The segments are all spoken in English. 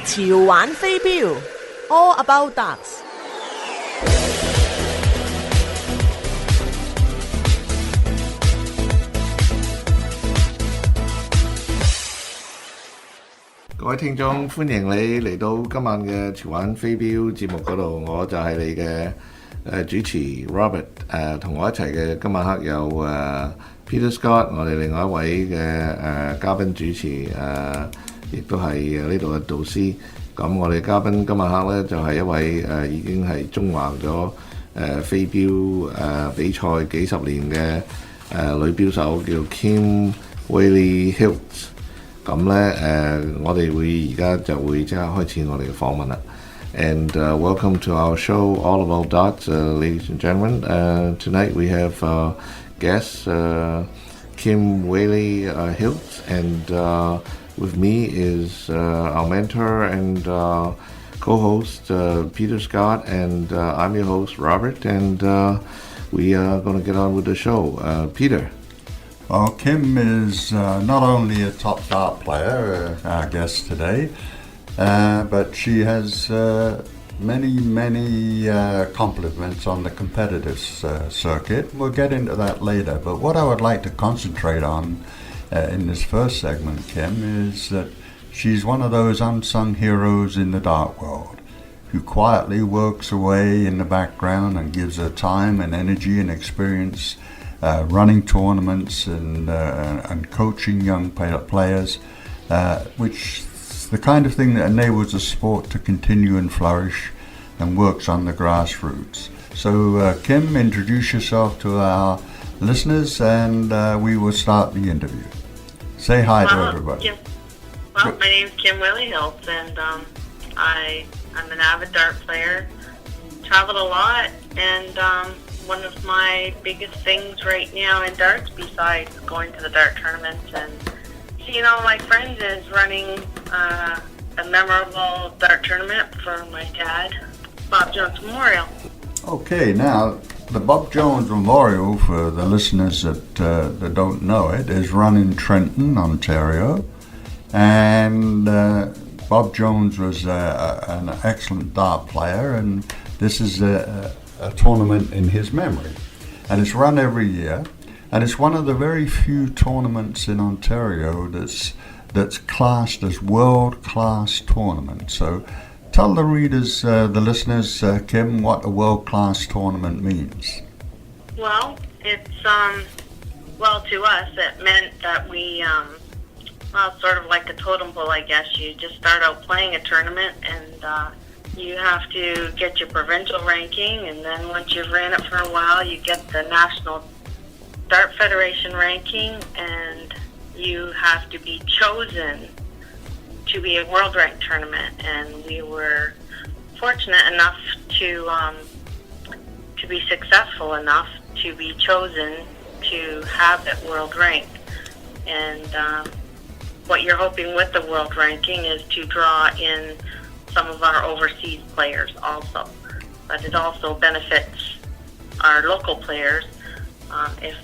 潮玩飛鏢 All About Darts。各位聽眾，歡迎你嚟到今晚嘅潮玩飛鏢節目嗰度，我就係你嘅主持 Robert， 同我一齊嘅今晚黑有Peter Scott， 我哋另外一位嘅嘉賓主持亦都係呢度嘅導師。咁我哋嘉賓今晚黑咧就係一位已經係縱橫咗飛鏢比賽幾十年嘅女標手，叫 Kim Whaley-Hiltz。咁咧我哋會而家就會即刻開始我哋嘅訪問啦。And welcome to our show, All About Darts, ladies and gentlemen. Tonight we have guest Kim Whaley-Hiltz, and with me is our mentor and co-host Peter Scott, and I'm your host Robert, and we are going to get on with the show. Peter. Well, Kim is not only a top dart player, our guest today, but she has many compliments on the competitive circuit. We'll get into that later, but what I would like to concentrate on in this first segment, Kim, is that she's one of those unsung heroes in the dart world who quietly works away in the background and gives her time and energy and experience running tournaments and coaching young players, which is the kind of thing that enables the sport to continue and flourish and works on the grassroots. So Kim, introduce yourself to our listeners, and we will start the interview. Say hi to everybody. My name's Kim Whaley-Hiltz, and I'm an avid dart player. Traveled a lot, and one of my biggest things right now in darts, besides going to the dart tournaments and seeing all my friends, is running a memorable dart tournament for my dad, Bob Jones Memorial. Okay, now the Bob Jones Memorial, for the listeners that don't know it, is run in Trenton, Ontario, and Bob Jones was an excellent dart player, and this is a tournament in his memory, and it's run every year, and it's one of the very few tournaments in Ontario that's classed as world-class tournament. So tell the readers, the listeners, Kim, what a world-class tournament means. Well, it's to us it meant that we sort of like a totem pole, I guess. You just start out playing a tournament, and you have to get your provincial ranking, and then once you've ran it for a while, you get the National Dart Federation ranking, and you have to be chosen to be a world rank tournament. And we were fortunate enough to be successful enough to be chosen to have that world rank. And what you're hoping with the world ranking is to draw in some of our overseas players also, but it also benefits our local players if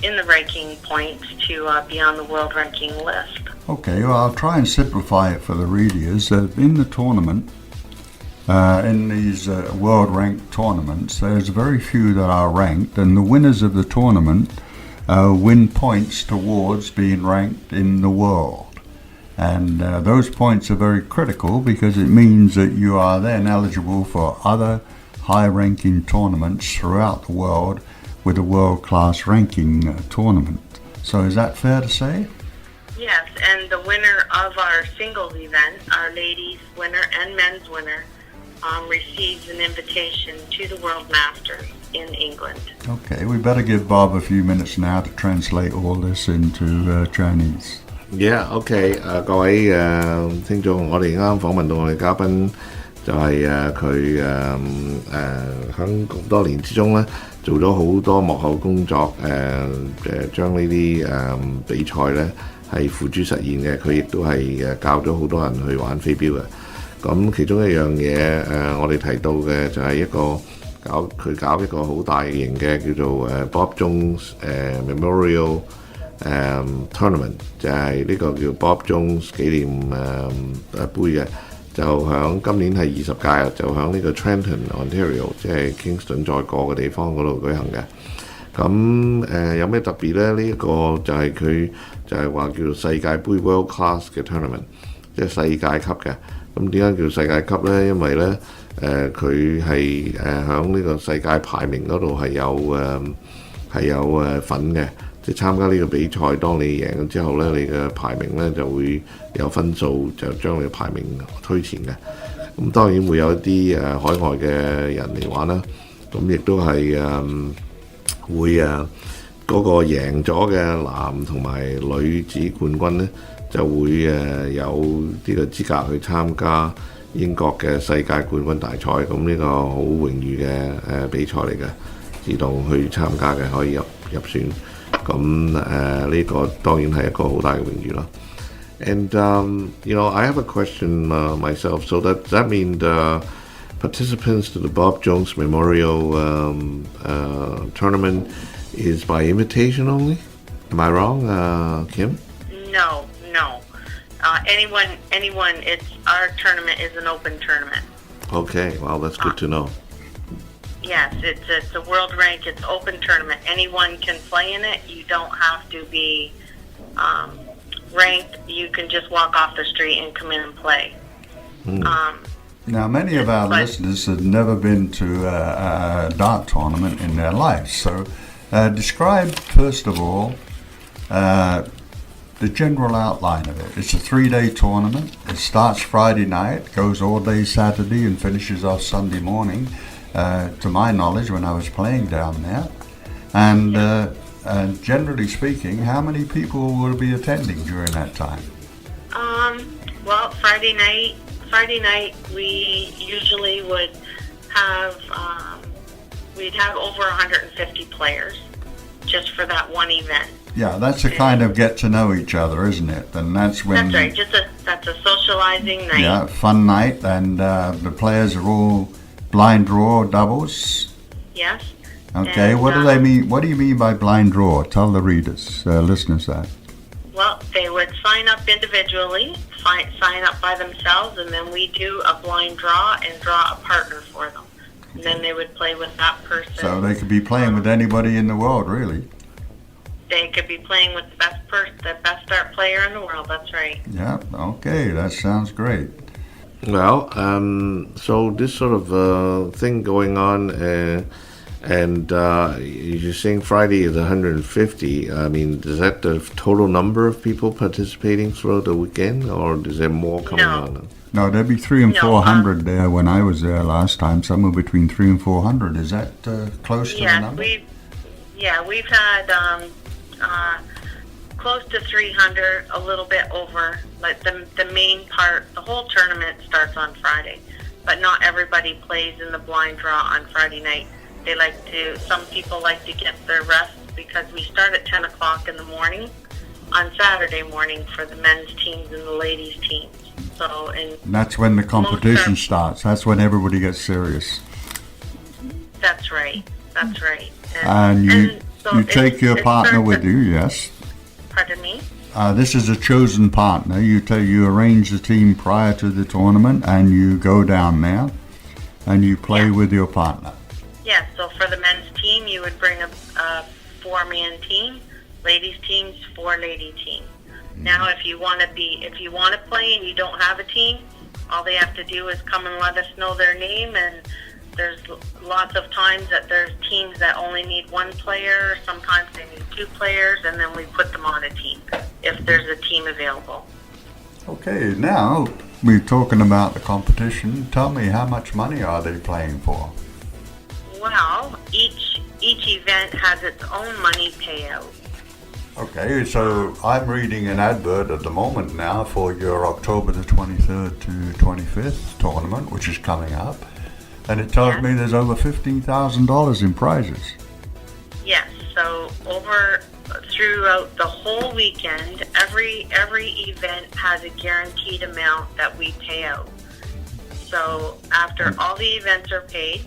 in the ranking points to be on the world ranking list. Okay, well, I'll try and simplify it for the readers. In the tournament, in these world ranked tournaments, there's very few that are ranked, and the winners of the tournament win points towards being ranked in the world. And those points are very critical because it means that you are then eligible for other high-ranking tournaments throughout the world with a world-class ranking tournament. So is that fair to say? Yes, and the winner of our singles event, our ladies winner and men's winner, receives an invitation to the World Masters in England. Okay, we better give Bob a few minutes now to translate all this into Chinese. Yeah, OK， 各位聽眾，我哋啱啱訪問到我哋嘉賓，就係佢喺咁多年之中咧，做咗好多幕後工作，將呢啲比賽咧係付諸實現嘅。佢亦都係教咗好多人去玩飛鏢嘅。咁其中一樣嘢我哋提到嘅就係一個搞一個好大型嘅叫做Bob Jones Memorial Tournament， 就係呢個叫 Bob Jones 紀念杯嘅，就響今年係20屆啦，就響呢個 Trenton、Ontario， 即係 Kingston 再過嘅地方嗰度舉行嘅。咁有咩特別呢？呢、一個就係佢就係話叫做世界盃 World Class 嘅 Tournament， 即係世界級嘅。咁點解叫世界級呢？因為呢，佢係響呢個世界排名嗰度係有份嘅，即係參加呢個比賽。當你贏咗之後呢，你嘅排名呢就會有分數，就將你嘅排名推前嘅。咁當然會有一啲海外嘅人嚟玩啦。咁亦都係會嗰個贏咗嘅男同埋女子冠軍呢，就會有呢個資格去參加英國嘅世界冠軍大賽。咁呢個好榮譽嘅比賽嚟嘅，自動去參加嘅可以入選。咁呢個當然係一個好大嘅榮譽啦。And I have a question myself. So does that mean the participants to the Bob Jones Memorial Tournament is by invitation only? Am I wrong, Kim? No. Anyone. It's our tournament is an open tournament. Okay, well that's good to know. Yes, it's a world rank. It's open tournament. Anyone can play in it. You don't have to be ranked. You can just walk off the street and come in and play. Now, many of our listeners have never been to a dart tournament in their lives. So, describe, first of all, the general outline of it. It's a 3-day tournament. It starts Friday night, goes all day Saturday, and finishes off Sunday morning, to my knowledge, when I was playing down there. And generally speaking, how many people will be attending during that time? Well, Friday night we usually would have we'd have over 150 players just for that one event. Yeah, that's a kind of get to know each other, isn't it? And that's when that's right. That's a socializing night. Yeah, fun night, and the players are all blind draw doubles. Yes. Okay, and, what do they mean? What do you mean by blind draw? Tell the readers, listeners that. Well, they would sign up individually, sign up by themselves, and then we do a blind draw and draw a partner for them. And then they would play with that person. So they could be playing with anybody in the world, really. They could be playing with the best dart player in the world. That's right. Yeah. Okay, that sounds great. Well, so this sort of thing going on, and you're saying Friday is 150. I mean, is that the total number of people participating throughout the weekend, or is there more coming on? No, there'd be 300 and 400 there when I was there last time. Somewhere between 300 and 400. Is that close to the number? We've had close to 300, a little bit over. Like the main part, the whole tournament starts on Friday, but not everybody plays in the blind draw on Friday night. Some people like to get their rest because we start at 10 o'clock in the morning on Saturday morning for the men's teams and the ladies' teams. So, and that's when the competition starts. That's when everybody gets serious. That's right. And you take your partner with you, yes? Pardon me? This is a chosen partner. You arrange the team prior to the tournament, and you go down there, and you play with your partner. Yeah, so for the men's team, you would bring a 4-man team. Ladies' teams, 4-lady team. Now, if you want to play and you don't have a team, all they have to do is come and let us know their name. And there's lots of times that there's teams that only need 1 player. Sometimes they need 2 players, and then we put them on a team if there's a team available. Okay, now we're talking about the competition. Tell me, how much money are they playing for? Well, each event has its own money payout. Okay, so I'm reading an advert at the moment now for your October the 23rd to 25th tournament, which is coming up, and it tells me there's over $15,000 in prizes. Yes, so throughout the whole weekend, every event has a guaranteed amount that we pay out. So after all the events are paid,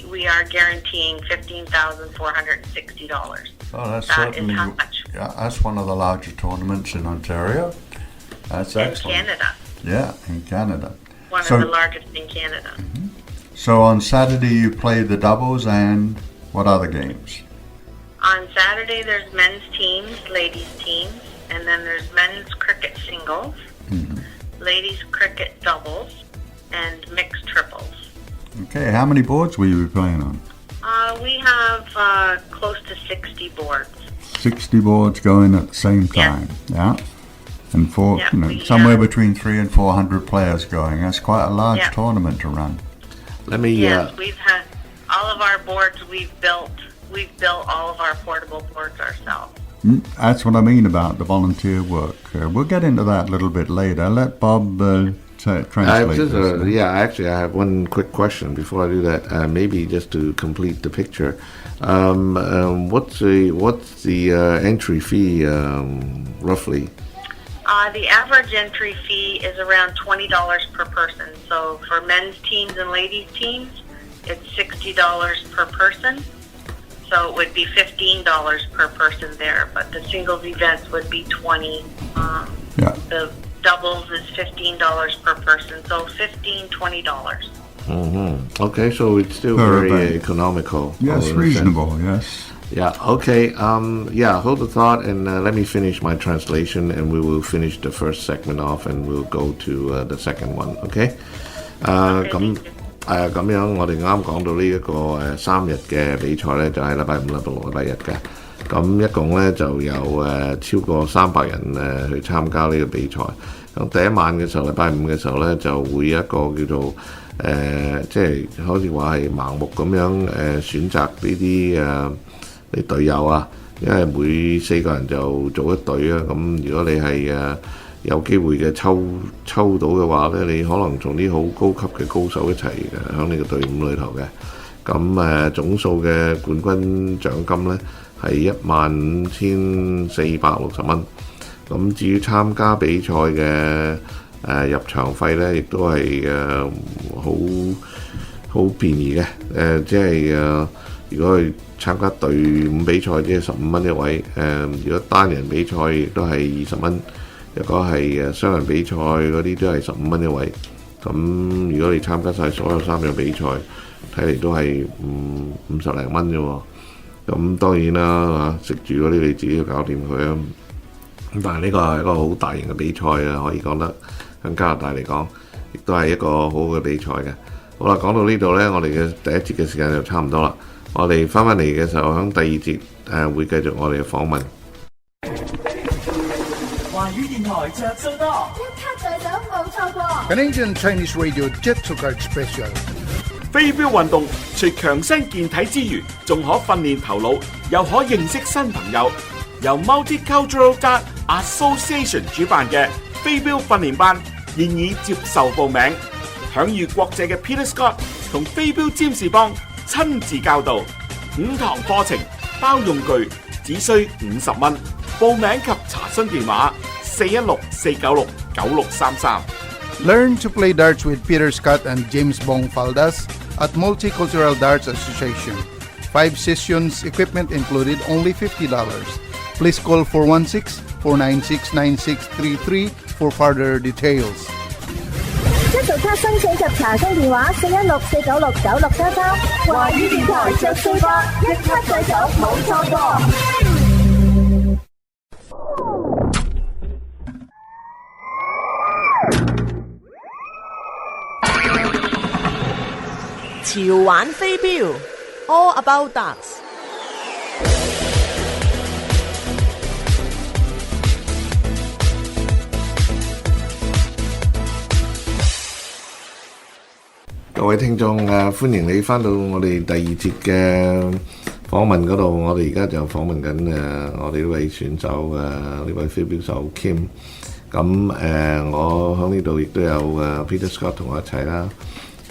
We are guaranteeing $15,460. Oh, that's That certainly. is how much. Yeah, that's one of the larger tournaments in Ontario. That's excellent. In Canada. Yeah, in Canada. One So- of the largest in Canada. So on Saturday you play the doubles and what other games? On Saturday, there's men's teams, ladies teams, and then there's men's cricket singles, ladies cricket doubles, and mixed triples. Okay, how many boards will you be playing on? We have close to 60 boards. 60 boards going at the same Yeah. time. Yeah. And Yeah, somewhere between 300 and 400 players going. That's quite a large Yeah. tournament to run. Let me. Yes, we've had all of our boards. We've built all of our portable boards ourselves. That's what I mean about the volunteer work. We'll get into that a little bit later. Let Bob translate this. Actually, I have one quick question before I do that. Maybe just to complete the picture. What's the entry fee roughly? The average entry fee is around $20 per person. So for men's teams and ladies teams, it's $60 per person. So it would be $15 per person there. But the singles events would be $20. Yeah. The doubles is $15 per person. So $20. Okay, so it's still Per very event. economical. Yes, in a reasonable, sense. yes. Yeah, okay. Hold the thought and let me finish my translation and we will finish the first segment off and we'll go to the second one, okay? 咁樣，我哋啱講到呢一個3日嘅比賽呢，就係禮拜五、禮拜六、禮拜日嘅。咁一共呢，就有超過300人去參加呢個比賽。咁第一晚嘅時候，禮拜五嘅時候呢，就會有一個叫做即係好似話係盲目咁樣選擇你隊友啊，因為每4個人就做一隊啊。咁如果你係有機會嘅抽到嘅話呢，你可能同啲好高級嘅高手一齊喺你個隊伍裏頭嘅。咁總數嘅冠軍獎金呢係15,460蚊。咁至於參加比賽嘅入場費呢，亦都係好便宜嘅。即係如果去參加隊伍比賽，即係15蚊一位。如果單人比賽亦都係20蚊。如果係雙人比賽嗰啲都係15蚊一位。咁如果你參加晒所有3樣比賽，睇嚟都係50零蚊啫喎。咁當然啦食住嗰啲你自己要搞掂佢啊。但係呢個係一個好大型嘅比賽啊，可以講得喺加拿大嚟講，亦都係一個好好嘅比賽嘅。好啦，講到呢度呢，我哋嘅第一節嘅時間就差唔多啦。我哋翻返嚟嘅時候，喺第二節會繼續我哋嘅訪問。華語電台着數多，一卡在手冇錯過。 Canadian Chinese Radio Jet to Card Special。飛鏢運動除強身健體之餘，仲可訓練頭腦，又可認識新朋友。由 Multicultural Dart Association 主辦嘅飛鏢訓練班現已接受報名，享譽國際嘅 Peter Scott 同飛鏢占士邦親自教導，5堂課程包用具，只需50蚊。報名及查詢電話416-496-9633。 Learn to play darts with Peter Scott and James Bong Faldas at Multicultural Darts Association. 5 sessions, equipment included, only $50. Please call 416-496-9633 for further details. 一做卡申請及查詢電話416-496-9633。華語電台着數多，一卡在手冇錯過。潮玩飛鏢 All About Darts。各位聽眾歡迎你翻到我哋第二節嘅訪問嗰度。我哋而家就訪問緊我哋呢位選手呢位飛鏢手 Kim。咁我喺呢度亦都有Peter Scott 同我一齊啦。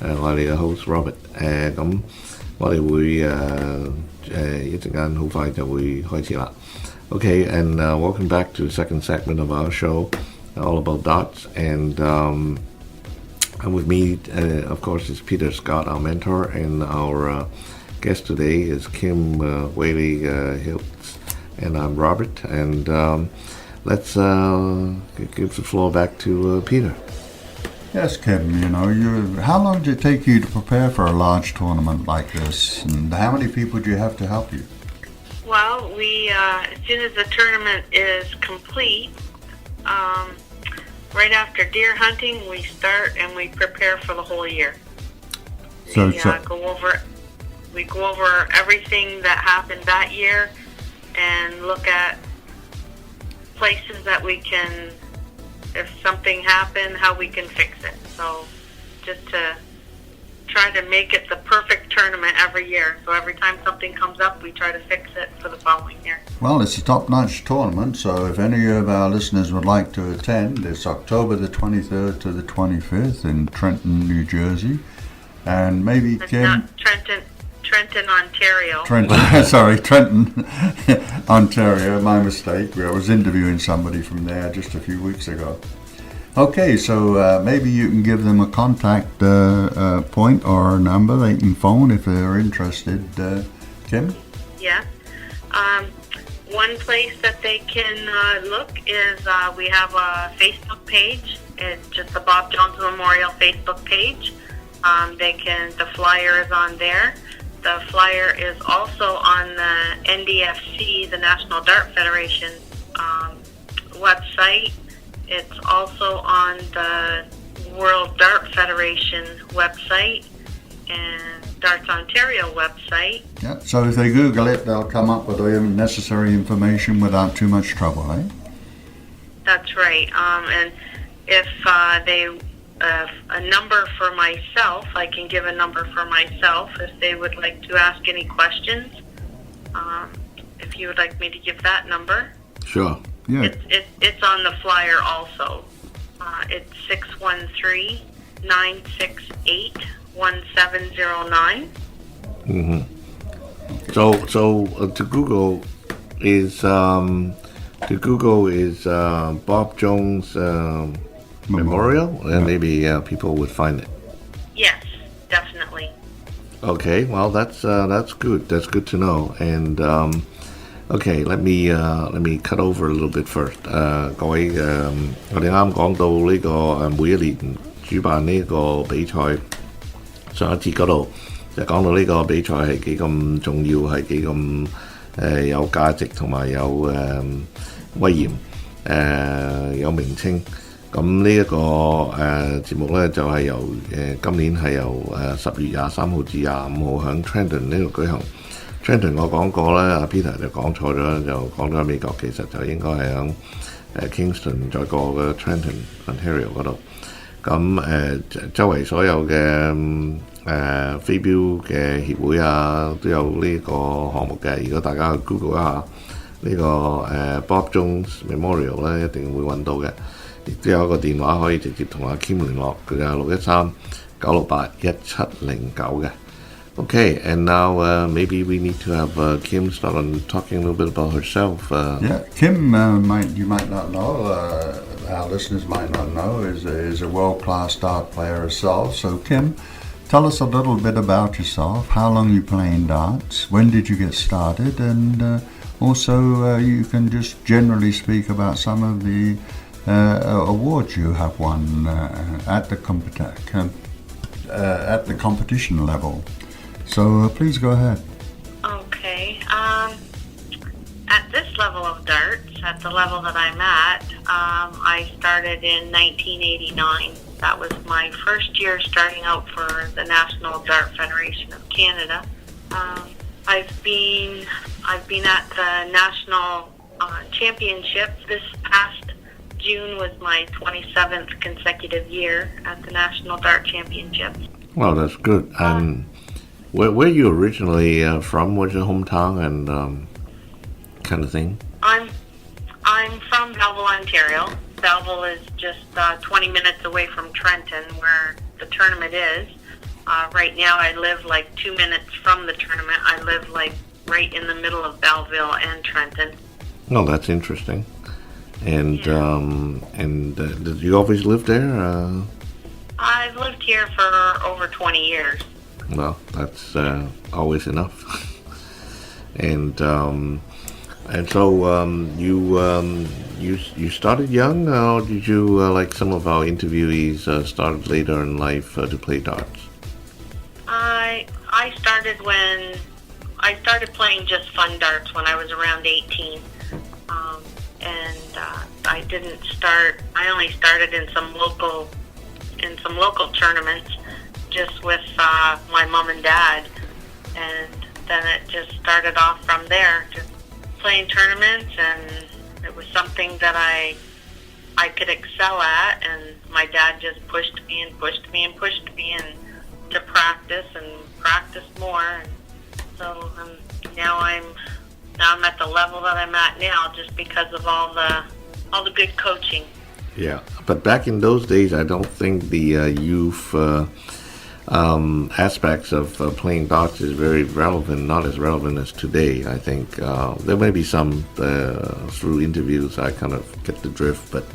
我哋嘅 host Robert。咁我哋會一陣間好快就會開始啦。Okay, and welcome back to the second segment of our show, All About Darts. And And with me, of course, is Peter Scott, our mentor, and our guest today is Kim Whaley Hiltz, and I'm Robert. And let's give the floor back to Peter. Yes, Kim, how long did it take you to prepare for a large tournament like this? And how many people do you have to help you? Well, we as soon as the tournament is complete, right after deer hunting, we start and we prepare for the whole year. We go over everything that happened that year and look at places that we can, if something happened, how we can fix it. So just to try to make it the perfect tournament every year. So every time something comes up, we try to fix it for the following year. Well, it's a top-notch tournament, so if any of our listeners would like to attend, it's October the 23rd to the 25th in Trenton, New Jersey. And maybe It's Kim... not Trenton, Ontario. Trenton, Ontario, my mistake. I was interviewing somebody from there just a few weeks ago. Okay, so maybe you can give them a contact point or a number they can phone if they're interested. Kim? Yeah. One place that they can look is we have a Facebook page. It's just the Bob Jones Memorial Facebook page. The flyer is on there. The flyer is also on the NDFC, the National Dart Federation website. It's also on the World Dart Federation website and Darts Ontario website. Yeah, so if they Google it, they'll come up with the necessary information without too much trouble, eh? That's right. And if a number for myself, I can give a number for myself if they would like to ask any questions. If you would like me to give that number. Sure. Yeah. It's on the flyer also. It's 613-968-1709. Mm-hmm. So to Google is Bob Jones Memorial, and maybe people would find it. Yes, definitely. Okay, well that's good. That's good to know. And okay, let me cut over a little bit first. 各位我哋啱講到呢個每一年主辦呢個比賽，上一節嗰度就講到呢個比賽係幾咁重要，係幾咁有價值同埋有威嚴有名稱。咁呢一個節目咧就係由今年係由10月23號至25號喺 Trenton 呢度舉行。Trenton 我講過咧，阿 Peter 就講錯咗，就講咗喺美國，其實就應該係喺Kingston 再過嘅 Trenton Ontario 嗰度。咁周圍所有嘅飛鏢嘅協會啊，都有呢個項目嘅。如果大家去 Google 一下呢個Bob Jones Memorial 咧，一定會揾到嘅。亦都有一個電話可以直接同阿 Kim 聯絡，佢係613-968-1709嘅。Okay, and now maybe we need to have Kim start on talking a little bit about herself. Yeah, Kim, you might not know, our listeners might not know, is a world-class dart player herself. So, Kim, tell us a little bit about yourself. How long you playing darts? When did you get started? And also, you can just generally speak about some of the awards you have won at the competition level. So please go ahead. Okay. At this level of darts, at the level that I'm at, I started in 1989. That was my first year starting out for the National Dart Federation of Canada. I've been at the national championships. This past June was my 27th consecutive year at the National Dart Championships. Well, that's good. And where are you originally from? What's your hometown and kind of thing? I'm from Belleville, Ontario. Belleville is just 20 minutes away from Trenton, where the tournament is. Right now, I live like 2 minutes from the tournament. I live like right in the middle of Belleville and Trenton. Oh, that's interesting. And did you always live there? I've lived here for over 20 years. Well, that's always enough. And so you started young, or did you like some of our interviewees started later in life to play darts? I started when I started playing just fun darts when I was around 18, and I didn't start. I only started in some local tournaments, just with my mom and dad, and then it just started off from there, just playing tournaments, and it was something that I could excel at, and my dad just pushed me and pushed me and pushed me and to practice more, and so now I'm at the level that I'm at now just because of all the good coaching. Yeah, but back in those days, I don't think the youth aspects of playing darts is very relevant, not as relevant as today. I think there may be some through interviews I kind of get the drift, but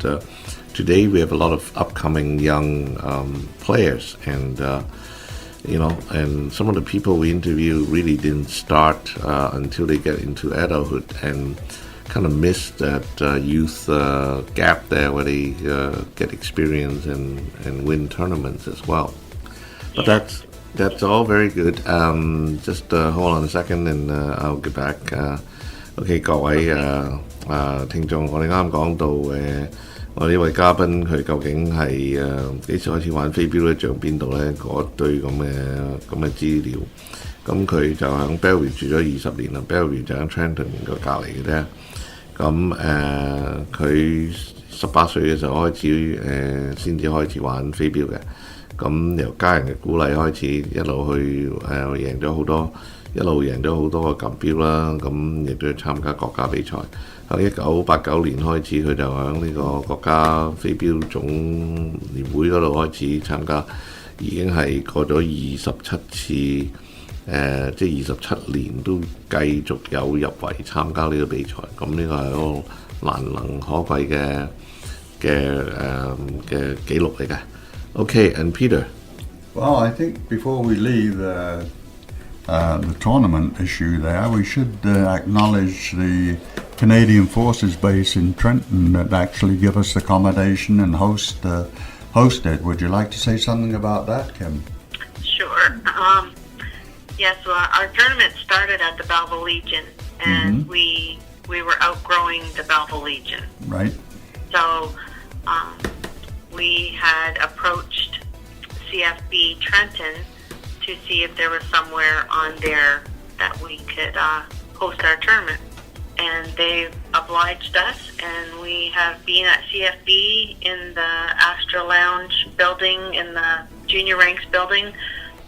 today we have a lot of upcoming young players, and and some of the people we interview really didn't start until they get into adulthood, and kind of miss that youth gap there where they get experience and win tournaments as well. But that's all very good. Just hold on a second and I'll get back. OK， 各位聽眾，我哋啱講到我呢位嘉賓佢究竟係幾時開始玩飛鏢咧？像邊度咧？嗰堆咁嘅資料。咁佢就喺 Bellevue 住咗20年啦。Bellevue 就喺 Trenton 個隔離嘅啫。咁佢18歲嘅時候開始先至開始玩飛鏢嘅。咁由家人嘅鼓勵開始，一路去贏咗好多，一路贏咗好多個錦標啦。咁亦都要參加國家比賽。喺1989年開始，佢就喺呢個國家飛鏢總聯會嗰度開始參加，已經係過咗27次，即係27年都繼續有入圍參加呢個比賽。咁呢個係一個難能可貴嘅紀錄嚟嘅。Okay, and Peter. Well, I think before we leave the tournament issue there, we should acknowledge the Canadian Forces base in Trenton that actually give us accommodation and host it. Would you like to say something about that, Kim? Sure. Yes, well, our tournament started at the Belleville Legion, and we were outgrowing the Belleville Legion. Right. So we had approached CFB Trenton to see if there was somewhere on there that we could host our tournament. And they obliged us, and we have been at CFB in the Astra Lounge building, in the Junior Ranks building,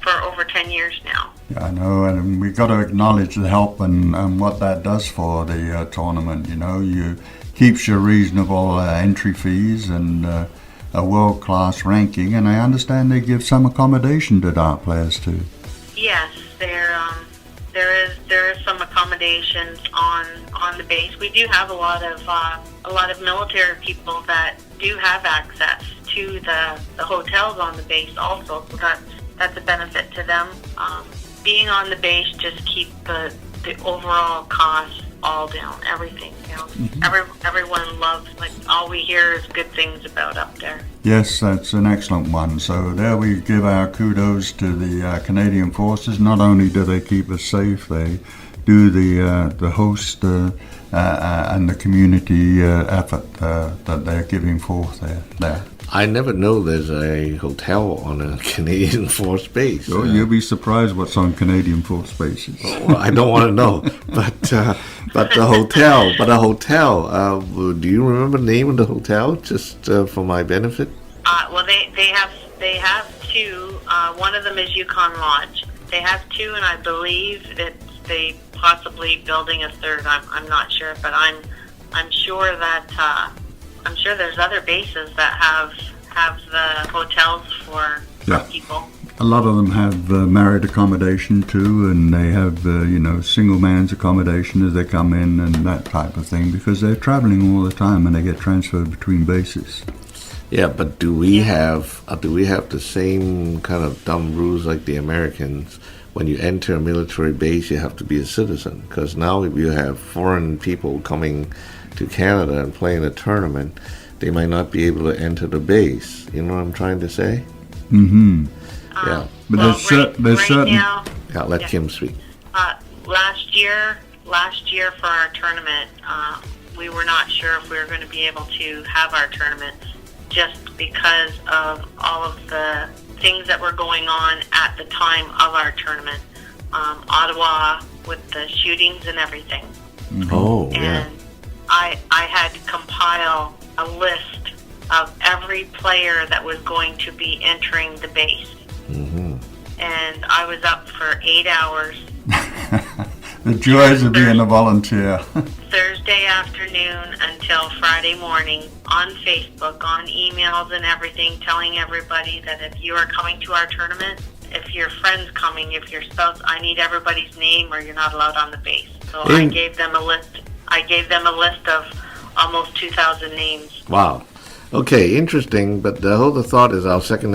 for over 10 years now. Yeah, I know, and we've got to acknowledge the help and what that does for the tournament. You keeps your reasonable entry fees and a world-class ranking, and I understand they give some accommodation to dart players too. Yes, there is some accommodations on the base. We do have a lot of military people that do have access to the hotels on the base also, so that's a benefit to them. Being on the base just keep the overall cost all down, everything. Everyone loves, like, all we hear is good things about up there. Yes, that's an excellent one. So there we give our kudos to the Canadian Forces. Not only do they keep us safe, they do the host and the community effort that they're giving forth there. I never know there's a hotel on a Canadian Force base. Oh, you'll be surprised what's on Canadian Force bases. Well, I don't want to know, but the hotel. Do you remember the name of the hotel, just for my benefit? Well, they have two. One of them is Yukon Lodge. They have two, and I believe that they possibly building a third. I'm not sure, but I'm sure that. I'm sure there's other bases that have the hotels for people. A lot of them have married accommodation too, and they have single man's accommodation as they come in and that type of thing, because they're traveling all the time and they get transferred between bases. Yeah, but do we have the same kind of dumb rules like the Americans? When you enter a military base, you have to be a citizen. Because now, if you have foreign people coming to Canada and playing a tournament, they might not be able to enter the base. You know what I'm trying to say? Mm-hmm. Yeah. But well, there's right certain. now, Yeah, let Kim speak. last year for our tournament, we were not sure if we were going to be able to have our tournament just because of all of the things that were going on at the time of our tournament. Ottawa with the shootings and everything. Mm-hmm. Oh, yeah. And I had to compile a list of every player that was going to be entering the base. Mm-hmm. And I was up for 8 hours. The joys of being a volunteer. Thursday afternoon until Friday morning on Facebook, on emails and everything, telling everybody that if you are coming to our tournament, if your friend's coming, if your spouse, I need everybody's name or you're not allowed on the base. So I gave them a list. I gave them a list of almost 2,000 names. Wow. Okay, interesting. But the whole thought is our second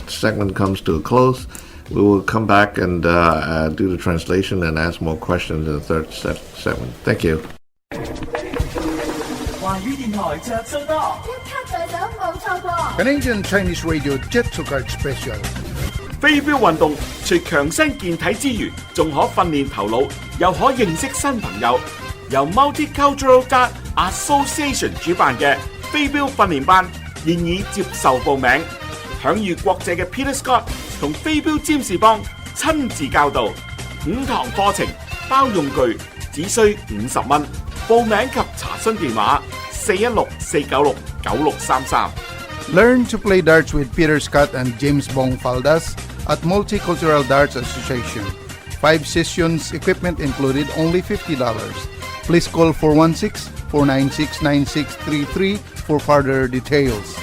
segment comes to a close. We will come back and do the translation and ask more questions in the third segment. Thank you. 華語電台着數多， Canadian Chinese Radio Jet to Card Special. 飛鏢運動除強身健體之餘，仲可訓練頭腦，又可認識新朋友。由 Multicultural Dart Association 主辦嘅飛鏢訓練班現已接受報名，享譽國際嘅 Peter Scott 同飛鏢占士邦親自教導，5堂課程包用具，只需50蚊。報名及查詢電話416-496-9633。 Learn to play darts with Peter Scott and James Bong Faldas at Multicultural Darts Association. 5 sessions, equipment included, only $50. Please call 416-496-9633 for further details.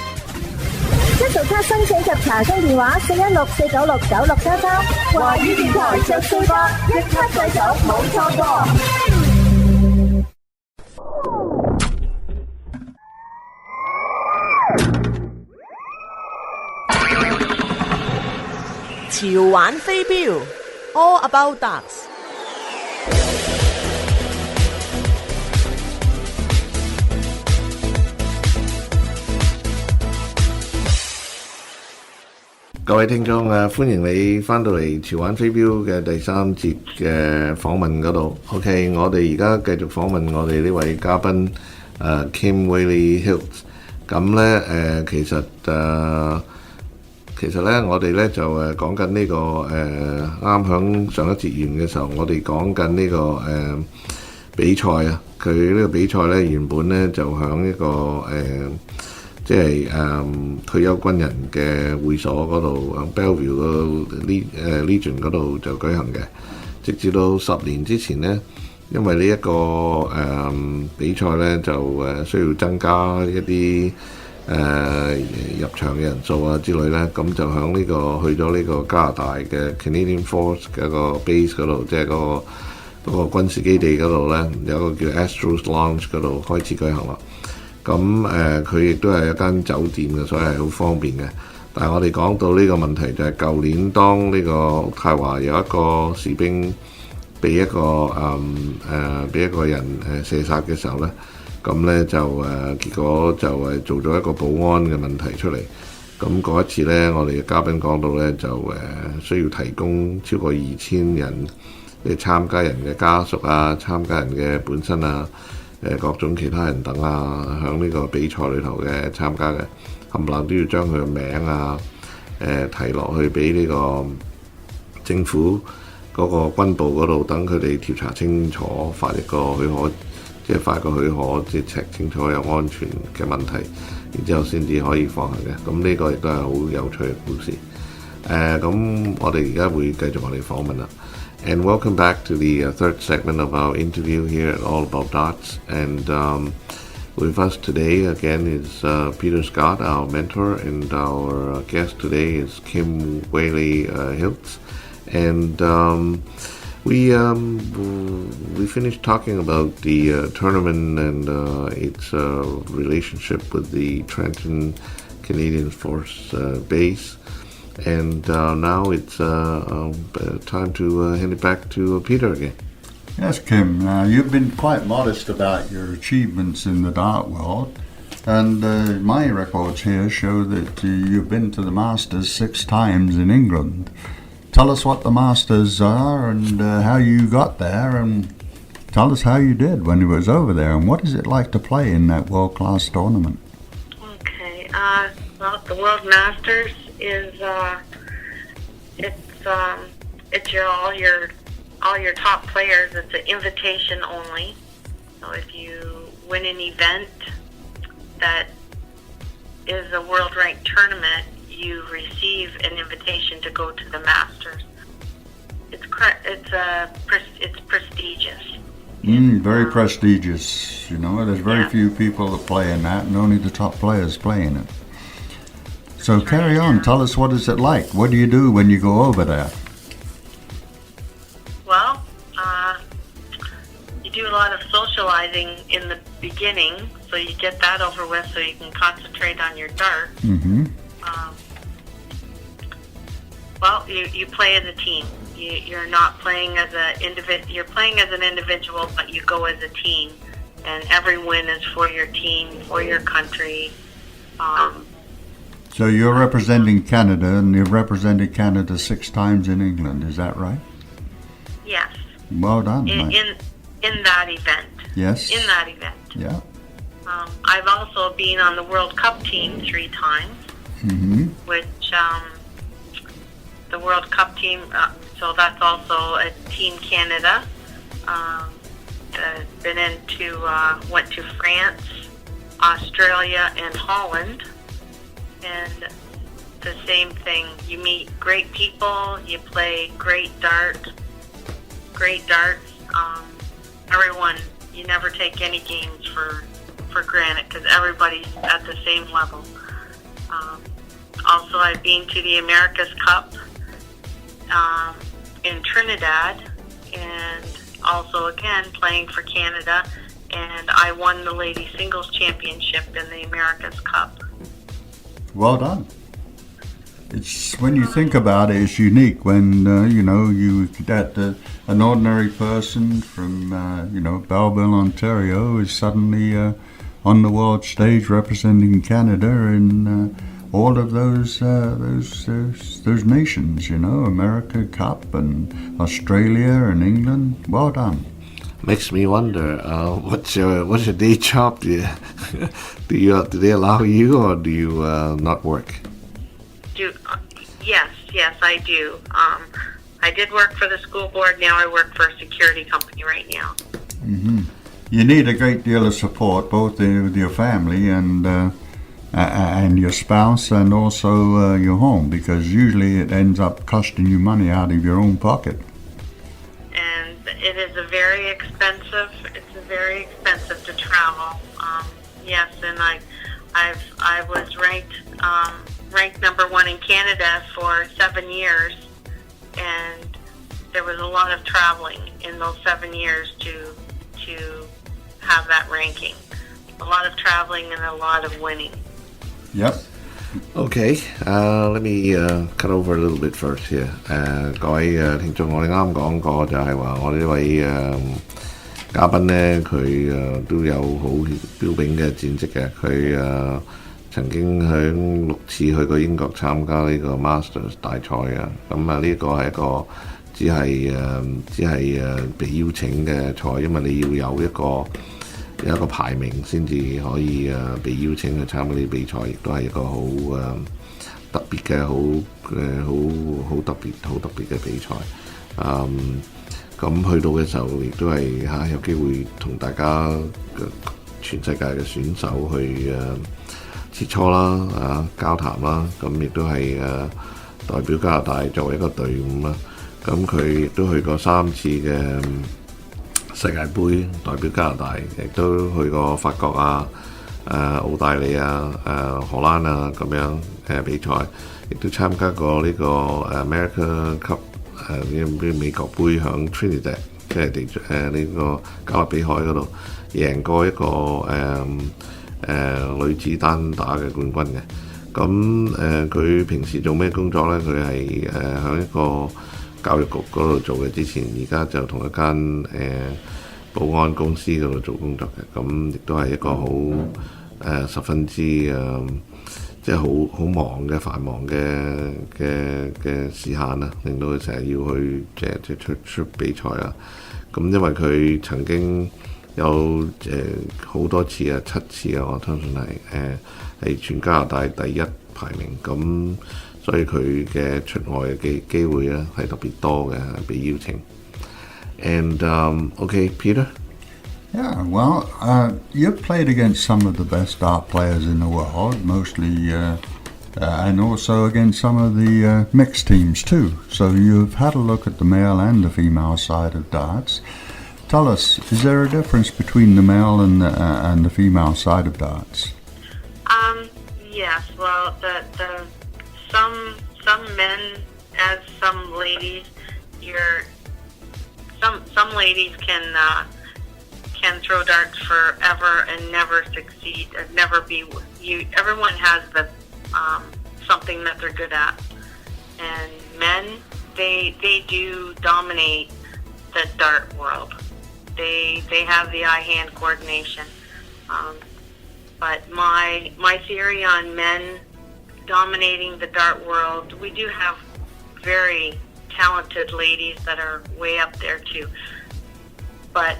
一早卡申請及查詢電話416-496-9633。華語電台着數多，一卡制手冇錯過。潮玩飛鏢 All About Darts。各位聽眾歡迎你翻到嚟潮玩飛鏢嘅第3節嘅訪問嗰度。OK， 我哋而家繼續訪問我哋呢位嘉賓Kim Whaley Hiltz。咁咧其實咧我哋咧就講緊呢個啱響上一節完嘅時候，我哋講緊呢個比賽啊。佢呢個比賽咧原本咧就響一個即係退休軍人嘅會所嗰度，Bellevue 嗰度Legion 嗰度就舉行嘅。直至到10年之前呢，因為呢一個比賽呢，就需要增加一啲入場嘅人數啊之類呢，咁就響呢個去咗呢個加拿大嘅 Canadian Force 嘅一個 base 嗰度，即係嗰個軍事基地嗰度呢，有一個叫 Astros Lounge 嗰度開始舉行啦。咁佢亦都係一間酒店嘅，所以係好方便嘅。但係我哋講到呢個問題就係舊年當呢個泰華有一個士兵被一個人射殺嘅時候呢，咁呢就結果就做咗一個保安嘅問題出嚟。咁嗰一次呢，我哋嘅嘉賓講到呢，就需要提供超過2000人嘅參加人嘅家屬啊、參加人嘅本身啊。各種其他人等啊，響呢個比賽裏頭嘅參加嘅，冚唪唥都要將佢嘅名啊，提落去俾呢個政府嗰個軍部嗰度，等佢哋調查清楚，發一個許可，即係發個許可，即係 check 清楚有安全嘅問題，然之後先至可以放行嘅。咁呢個亦都係好有趣嘅故事。咁我哋而家會繼續我哋訪問啦。And welcome back to the third segment of our interview here at All About Darts. And with us today again is Peter Scott, our mentor, and our guest today is Kim Whaley Hiltz. And we finished talking about the tournament and its relationship with the Trenton Canadian Force Base. And now it's time to hand it back to Peter again. Yes, Kim, you've been quite modest about your achievements in the dart world. And my records here show that you've been to the Masters 6 times in England. Tell us what the Masters are and how you got there, and tell us how you did when you was over there, and what is it like to play in that world-class tournament? Okay. Well, the World Masters is it's all your top players. It's an invitation only. So if you win an event that is a world ranked tournament, you receive an invitation to go to the Masters. It's prestigious. Very prestigious. You know, there's very few people that play in that, and only the top players play in it. So carry on. Tell us, what is it like? What do you do when you go over there? Well, you do a lot of socializing in the beginning, so you get that over with, so you can concentrate on your dart. Well, you play as a team. You're not playing as an individual. You're playing as an individual, but you go as a team, and every win is for your team, for your country. So you're representing Canada, and you've represented Canada 6 times in England. Is that right? Yes. Well done. In that event. Yes. In that event. Yeah. I've also been on the World Cup team 3 times, which the World Cup team. So that's also a Team Canada. Went to France, Australia, and Holland, and the same thing. You meet great people. You play great darts. Everyone. You never take any games for granted because everybody's at the same level. Also, I've been to the America's Cup in Trinidad, and also again playing for Canada, and I won the ladies singles championship in the America's Cup. Well done. It's, when you think about it, it's unique when you that an ordinary person from Belleville, Ontario, is suddenly on the world stage representing Canada in all of those nations. America Cup and Australia and England. Well done. Makes me wonder, what's your day job? Do they allow you, or do you not work? Yes, I do. I did work for the school board. Now I work for a security company right now. You need a great deal of support, both with your family and your spouse, and also your home, because usually it ends up costing you money out of your own pocket. And it is very expensive. It's very expensive to travel. Yes, and I was ranked number 1 in Canada for 7 years, and there was a lot of traveling in those 7 years to have that ranking. A lot of traveling and a lot of winning. Yep. Okay, let me cut over a little bit first here. 各位聽眾，我哋啱講過就係話我哋呢位嘉賓呢，佢都有好標炳嘅戰績嘅。佢曾經喺6次去過英國參加呢個 Masters 大賽啊。咁啊，呢個係一個只係被邀請嘅賽，因為你要有一個排名先至可以被邀請去參加呢啲比賽，亦都係一個好特別嘅好特別嘅比賽。咁去到嘅時候，亦都係有機會同大家全世界嘅選手去切磋啦，交談啦。咁亦都係代表加拿大作為一個隊伍啦。咁佢亦都去過3次嘅世界盃，代表加拿大，亦都去過法國啊、澳大利亞、荷蘭啊咁樣比賽，亦都參加過呢個 America Cup 美國杯響 Trinidad， 即係呢個加勒比海嗰度贏過一個女子單打嘅冠軍嘅。咁佢平時做咩工作呢？佢係喺一個教育局嗰度做嘅，之前而家就同一間保安公司嗰度做工作嘅，咁亦都係一個好十分之即係好忙嘅繁忙嘅時限啦，令到佢成日要去即係出比賽啦。咁因為佢曾經有好多次啊，7次啊，我相信係全加拿大第一排名，咁所以佢嘅出外嘅機會咧係特別多嘅，被邀請。And okay, Peter? Yeah, well, you've played against some of the best dart players in the world, mostly, and also against some of the mixed teams too. So you've had a look at the male and the female side of darts. Tell us, is there a difference between the male and the female side of darts? Yes. Well, the some men, as some ladies, some ladies can throw darts forever and never succeed or never be. Everyone has the something that they're good at, and men they do dominate the dart world. They have the eye-hand coordination. But my theory on men dominating the dart world, we do have very talented ladies that are way up there too. But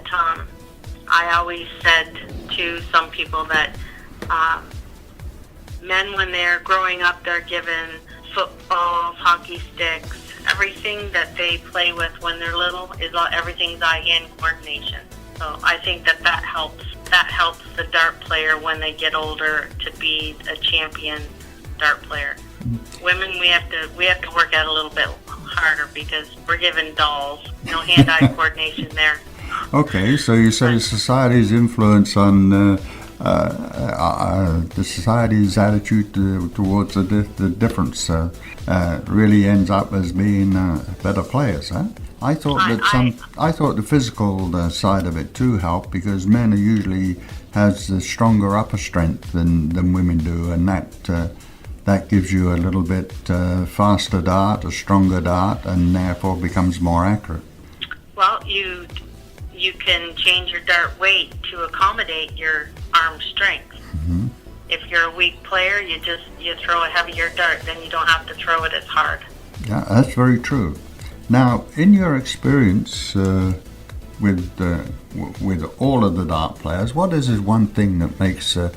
I always said to some people that men, when they're growing up, they're given footballs, hockey sticks, everything that they play with when they're little is everything's eye-hand coordination. So I think that helps. That helps the dart player when they get older to be a champion dart player. Women, we have to work out a little bit harder because we're given dolls. No hand-eye coordination there. Okay, so you say society's influence on the society's attitude towards the difference really ends up as being better players, huh? I thought I thought the physical side of it too helped because men are usually has a stronger upper strength than women do, and that gives you a little bit faster dart, a stronger dart, and therefore becomes more accurate. Well, you can change your dart weight to accommodate your arm strength. Mm-hmm. If you're a weak player, you throw a heavier dart, then you don't have to throw it as hard. Yeah, that's very true. Now, in your experience with all of the dart players, what is one thing that makes a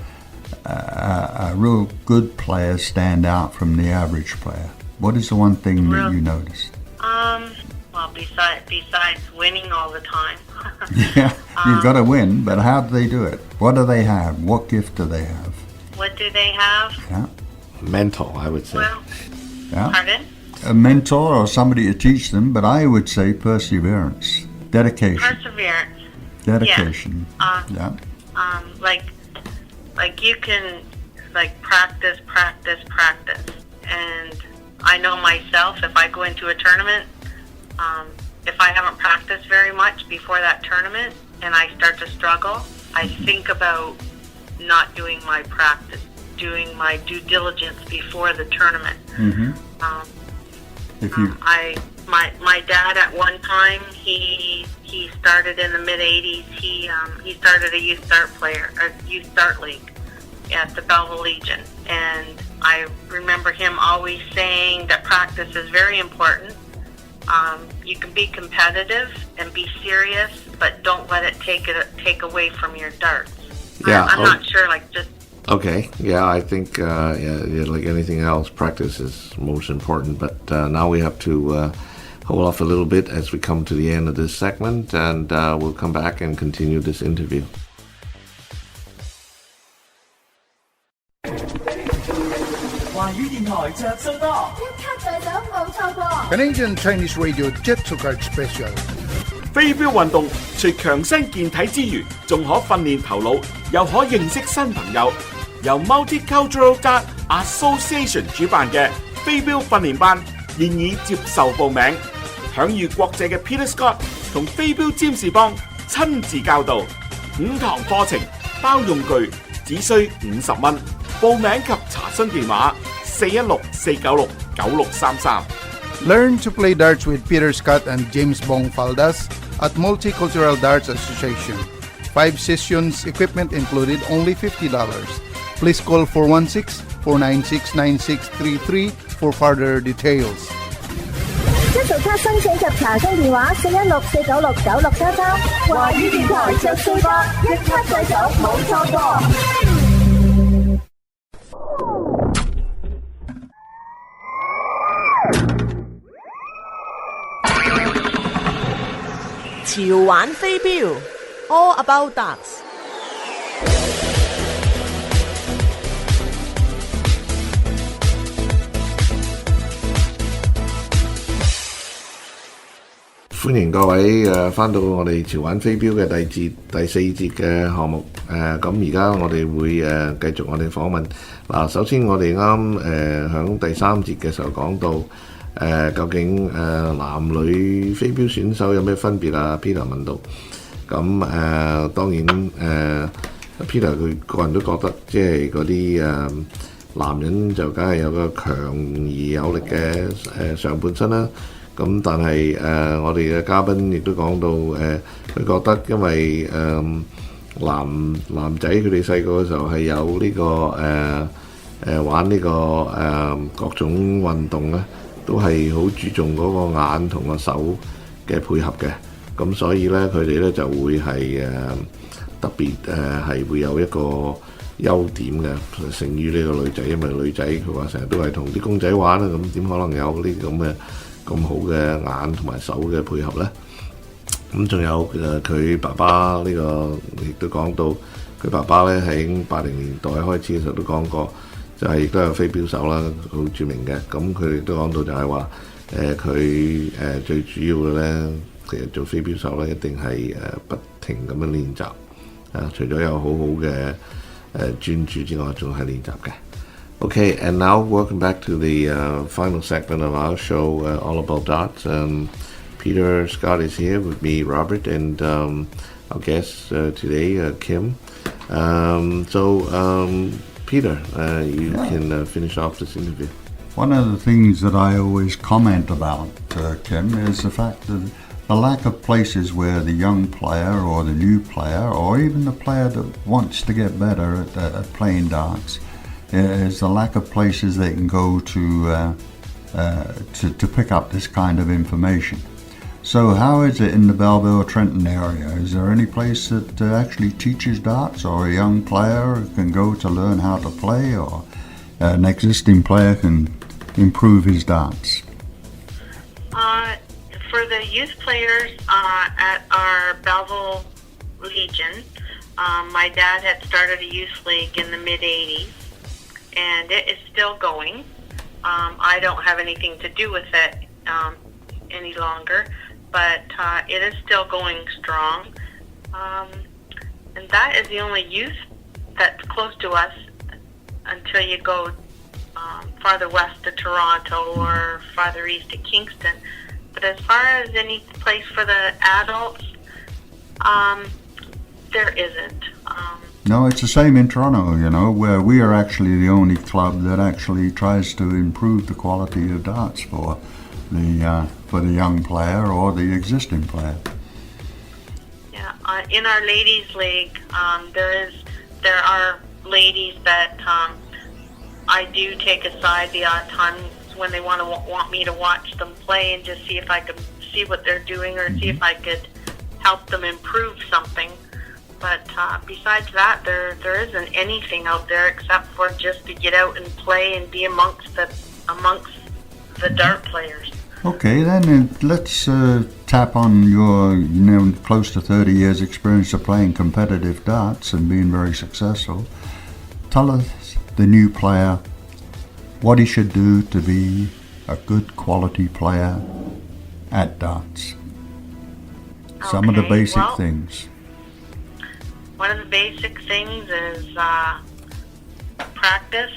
real good player stand out from the average player? What is the one thing that you notice? Well, besides winning all the time. Yeah, you've got to win, but how do they do it? What do they have? What gift do they have? What do they have? Yeah. Mental, I would say. Well, Yeah. pardon? A mentor or somebody to teach them, but I would say perseverance, dedication. Perseverance. Dedication. Yeah. Like you can practice, and I know myself if I go into a tournament, if I haven't practiced very much before that tournament and I start to struggle, I think about not doing my practice, doing my due diligence before the tournament. Mm-hmm. My dad at one time he started in the mid '80s. He started a youth dart league at the Belleville Legion, and I remember him always saying that practice is very important. You can be competitive and be serious, but don't let it take away from your darts. Yeah, I'm not sure. Okay, yeah, I think like anything else, practice is most important. But now we have to hold off a little bit as we come to the end of this segment, and we'll come back and continue this interview. Canadian Chinese Radio Jet to Card Special. 飛鏢運動除強身健體之餘，仲可訓練頭腦，又可認識新朋友。由 Multicultural Dart Association 主辦嘅飛鏢訓練班現已接受報名，享譽國際嘅 Peter Scott 同飛鏢占士邦親自教導，5堂課程包用具，只需50蚊。報名及查詢電話416-496-9633。 Learn to play darts with Peter Scott and James Bong Faldas at Multicultural Darts Association. 5 sessions, equipment included, only $50. Please call 416-496-9633 for further details. 一早卡申請及查詢電話416-496-9633，華語電台着數播，一級製手冇錯過。潮玩飛鏢 All About Darts。歡迎各位翻到我哋潮玩飛鏢嘅第4節嘅項目。咁而家我哋會繼續我哋訪問。嗱，首先我哋啱響第3節嘅時候講到究竟男女飛鏢選手有咩分別啊 ？Peter 問到。咁當然Peter 佢個人都覺得即係嗰啲男人就梗係有個強而有力嘅上半身啦。咁但係我哋嘅嘉賓亦都講到佢覺得因為男仔佢哋細個嘅時候係有呢個玩呢個各種運動咧，都係好注重嗰個眼同個手嘅配合嘅。咁所以咧佢哋咧就會係特別係會有一個優點嘅，勝於呢個女仔，因為女仔佢話成日都係同啲公仔玩啦，咁點可能有呢啲咁好嘅眼同埋手嘅配合呢？咁仲有佢爸爸呢個亦都講到，佢爸爸呢喺80年代開始嘅時候都講過，就係亦都有飛鏢手啦，好著名嘅。咁佢亦都講到就係話佢最主要嘅呢，其實做飛鏢手呢，一定係不停咁樣練習。除咗有好好嘅專注之外，仲係練習嘅。Okay, and now welcome back to the final segment of our show, All About Darts. Peter Scott is here with me, Robert, and our guest today, Kim. Peter, you can finish off this interview. One of the things that I always comment about, Kim, is the fact that the lack of places where the young player or the new player or even the player that wants to get better at playing darts is the lack of places they can go to pick up this kind of information. So how is it in the Belleville-Trenton area? Is there any place that actually teaches darts, or a young player can go to learn how to play, or an existing player can improve his darts? For the youth players at our Belleville Legion, my dad had started a youth league in the mid-'80s. And it is still going. I don't have anything to do with it any longer, but it is still going strong. And that is the only youth that's close to us until you go farther west to Toronto or farther east to Kingston. But as far as any place for the adults, there isn't. No, it's the same in Toronto, where we are actually the only club that actually tries to improve the quality of darts for the young player or the existing player. Yeah, in our ladies' league, there are ladies that I do take aside the odd times when they want me to watch them play and just see if I could see what they're doing or see if I could help them improve something. But besides that, there isn't anything out there except for just to get out and play and be amongst the dart players. Okay, then let's tap on your close to 30 years experience of playing competitive darts and being very successful. Tell us, the new player, what he should do to be a good quality player at darts. Some of the basic things. One of the basic things is practice.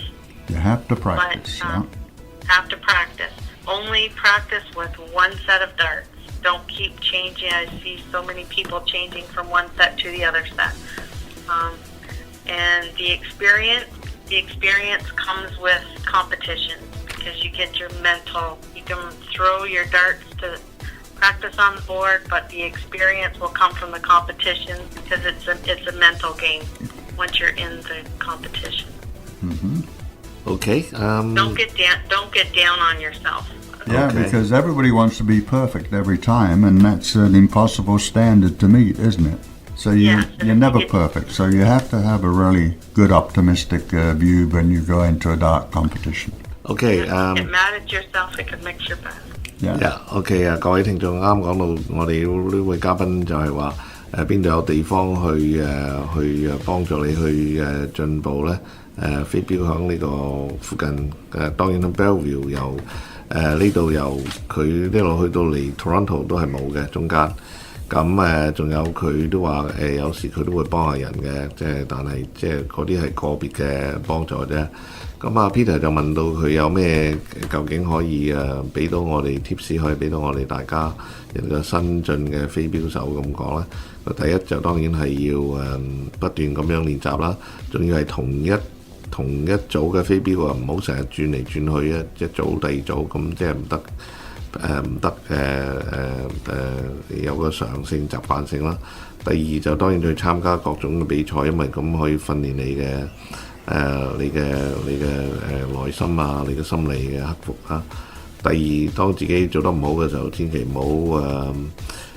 You have to practice, Have to practice. Only practice with one set of darts. Don't keep changing. I see so many people changing from one set to the other set. And the experience the experience comes with competition because you get your mental. You can throw your darts to practice on the board, but the experience will come from the competition because it's a mental game once you're in the competition. Okay. Don't get down on yourself. Yeah, Okay. because everybody wants to be perfect every time, and that's an impossible standard to meet, isn't it? So you're never perfect. So you have to have a really good optimistic view when you go into a dart competition. Okay. Get mad at yourself, it can make you bad. OK 啊，各位聽眾啱講到我哋呢位嘉賓就係話邊度有地方去幫助你去進步咧？飛鏢響呢個附近當然喺 Belleville 由呢度由佢呢路去到嚟 Toronto 都係冇嘅中間。咁仲有佢都話有時佢都會幫下人嘅，但係嗰啲係個別嘅幫助啫。咁啊 Peter 就問到佢有咩究竟可以俾到我哋 tips 可以俾到我哋大家一個新進嘅飛鏢手咁講咧。第一就當然係要不斷咁樣練習啦，仲要係同一組嘅飛鏢啊，唔好成日轉嚟轉去一組第二組咁，即係唔得有個常性習慣性啦。第二就當然去參加各種嘅比賽，因為咁可以訓練你嘅內心啊，你嘅心理嘅克服啊。第二，當自己做得唔好嘅時候，千祈唔好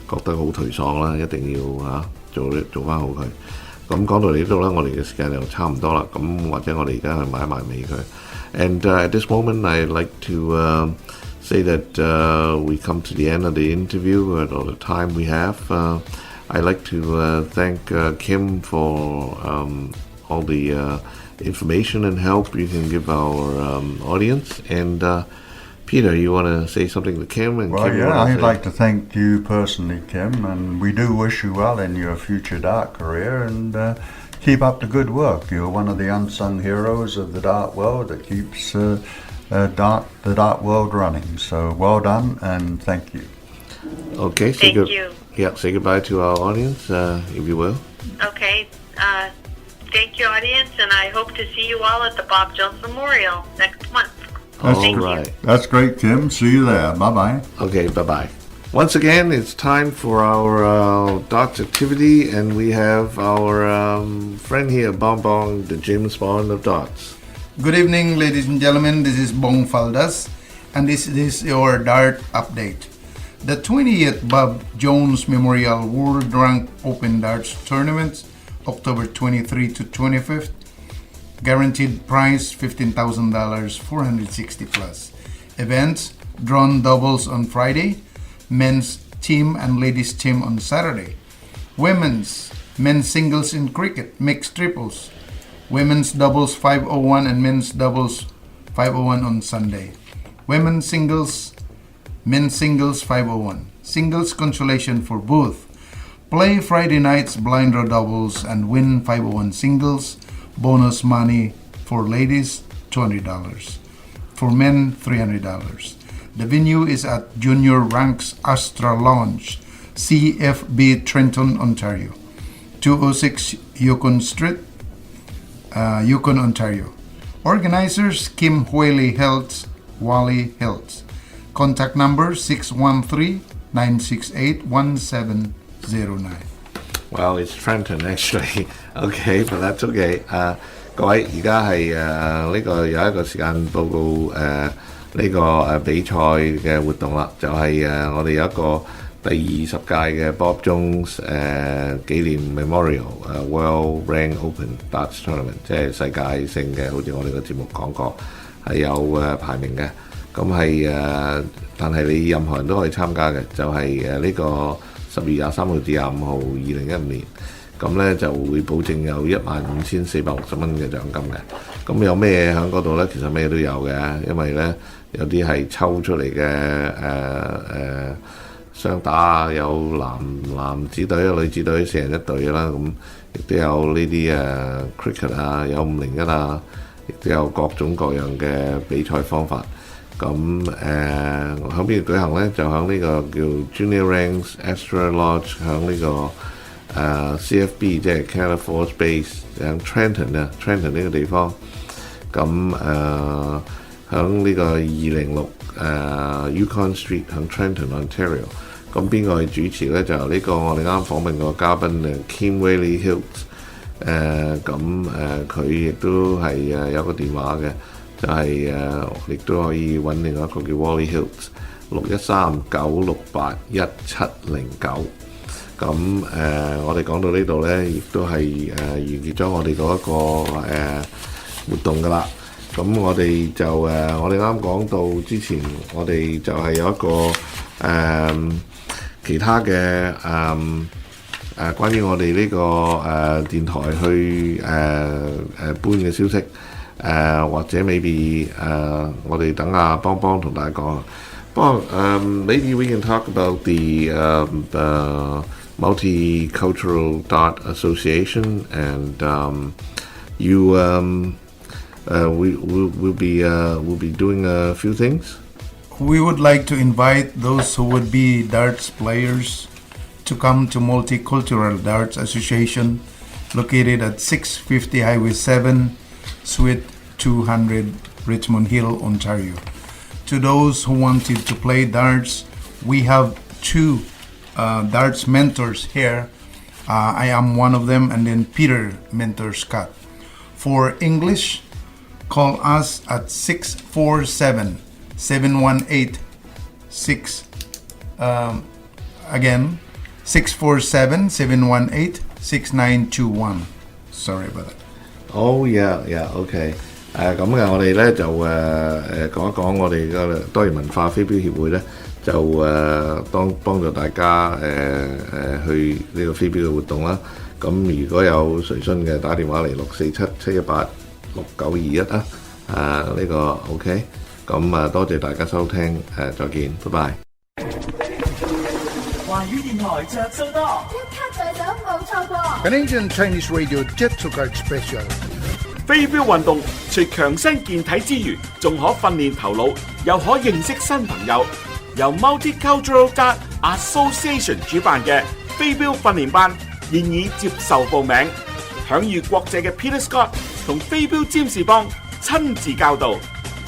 覺得好頹喪啦，一定要做翻好佢。咁講到嚟呢度咧，我哋嘅時間就差唔多啦。咁或者我哋而家去埋尾佢。And at this moment, I'd like to say that we come to the end of the interview at all the time we have. I'd like to thank Kim for all the information and help you can give our audience. And Peter, you want to say something to Kim? And Well, Kim, yeah, I'd like to thank you personally, Kim, and we do wish you well in your future dart career, and keep up the good work. You're one of the unsung heroes of the dart world that keeps the dart world running. So well done, and thank you. Okay, Thank you. Yeah, say goodbye to our audience, if you will. Okay. Thank you, audience, and I hope to see you all at the Bob Jones Memorial next month. All right. That's great, Kim. See you there. Bye-bye. Okay, bye-bye. Once again, it's time for our darts activity, and we have our friend here, Bong Bong, the James Bond of darts. Good evening, ladies and gentlemen. This is Bong Faldas, and this is your Dart Update. The 20th Bob Jones Memorial World Rank Open Darts Tournament, October 23 to 25th. Guaranteed prize $15,000, 460 plus. Events, drawn doubles on Friday, men's team and ladies team on Saturday. Men's singles in cricket, mixed triples. Women's doubles 501 and men's doubles 501 on Sunday. Men's singles 501. Singles consolation for both. Play Friday night's blind draw doubles and win 501 singles. Bonus money for ladies $200. For men $300. The venue is at Junior Ranks Astra Lounge, CFB Trenton, Ontario. 206 Yukon Street, Yukon, Ontario. Organizers Kim Whaley Health, Wally Health. Contact number 613-968-1709. Well, it's Trenton actually. Okay, but that's okay. 各位，而家係呢個有一個時間報告呢個比賽嘅活動啦，就係我哋有一個第20屆嘅 Bob Jones 紀念 Memorial World Rank Open Darts Tournament， 即係世界性嘅，好似我哋個節目講過係有排名嘅。咁係但係你任何人都可以參加嘅，就係呢個10月23號至25號2015年。咁咧就會保證有15,460蚊嘅獎金嘅。咁有咩喺嗰度咧？其實咩都有嘅，因為咧有啲係抽出嚟嘅雙打啊，有男子隊、女子隊4人一隊啦。咁亦都有呢啲cricket 啊，有501啊，亦都有各種各樣嘅比賽方法。咁喺邊度舉行咧？就喺呢個叫 Junior Ranks Astra Lodge， 喺呢個CFB 即係 Canada Force Base 喺 Trenton 呢個地方。咁響呢個206Yukon Street 響 Trenton Ontario。咁邊個係主持呢？就呢個我哋啱訪問個嘉賓Kim Whaley Hills。佢亦都係有個電話嘅，就係亦都可以揾另外一個叫 Wally Hills 613-968-1709。我哋講到呢度呢，亦都係完結咗我哋嗰一個活動噶啦。咁我哋就我哋啱講到之前，我哋就係有一個其他嘅關於我哋呢個電台去搬嘅消息，或者 maybe 我哋等阿邦邦同大家講。不過maybe we can talk about the Multicultural Dart Association, and you will be doing a few things. We would like to invite those who would be darts players to come to Multicultural Darts Association, located at 650 Highway 7, Suite 200, Richmond Hill, Ontario. To those who wanted to play darts, we have two darts mentors here. I am one of them, and then Peter mentors Scott. For English, call us at 647-718-6 again 647-718-6921. Sorry about that. Oh yeah, OK。咁嘅，我哋咧就講一講我哋嘅多元文化飛鏢協會咧，就幫助大家去呢個飛鏢嘅活動啦。咁如果有隨詢嘅，打電話嚟647-718-6921啊。呢個 OK。咁多謝大家收聽，再見，拜拜。華語電台着數多，一卡在手冇錯過。Canadian Chinese Radio Jet to Card Special。飛鏢運動除強身健體之餘，仲可訓練頭腦，又可認識新朋友。由 Multicultural Dart Association 主辦嘅飛鏢訓練班現已接受報名，享譽國際嘅 Peter Scott 同飛鏢占士邦親自教導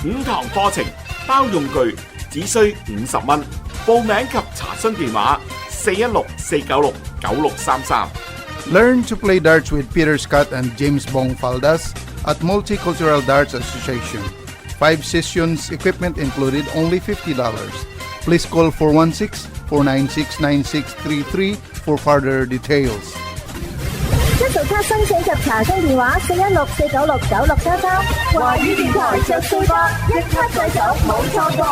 ，5堂課程包用具，只需50蚊。報名及查詢電話416-496-9633。Learn to play darts with Peter Scott and James Bong Faldas at Multicultural Darts Association. 5 sessions, equipment included, only $50. Please call 416-496-9633 for further details. 一早卡申請及查詢電話416-496-9633。華語電台着數多，一卡在手冇錯過。